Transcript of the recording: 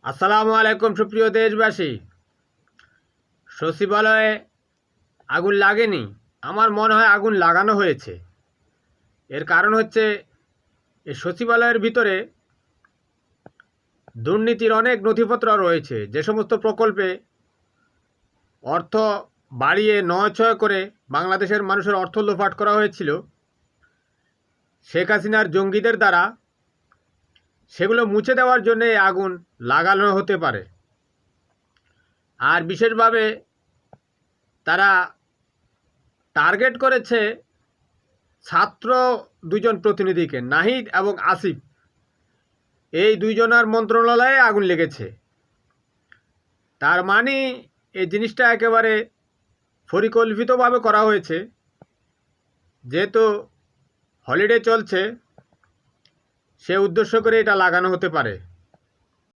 আসসালামু আলাইকুম সুপ্রিয় দেশবাসী। সচিবালয়ে আগুন লাগেনি, আমার মনে হয় আগুন লাগানো হয়েছে। এর কারণ হচ্ছে এই সচিবালয়ের ভিতরে দুর্নীতির অনেক নথিপত্র রয়েছে। যে সমস্ত প্রকল্পে অর্থ বাড়িয়ে নয় ছয় করে বাংলাদেশের মানুষের অর্থ লোপাট করা হয়েছিল শেখ হাসিনার জঙ্গিদের দ্বারা, সেগুলো মুছে দেওয়ার জন্য আগুন লাগানো হতে পারে। আর বিশেষভাবে তারা টার্গেট করেছে ছাত্র দুজন প্রতিনিধিকে, নাহিদ এবং আসিফ। এই দুইজনের মন্ত্রণালয়ে আগুন লেগেছে। তার মানে এই জিনিসটা একেবারে পরিকল্পিতভাবে করা হয়েছে। যেহেতু হলিডে চলছে, সে উদ্দেশ্য করে এটা লাগানো হতে পারে।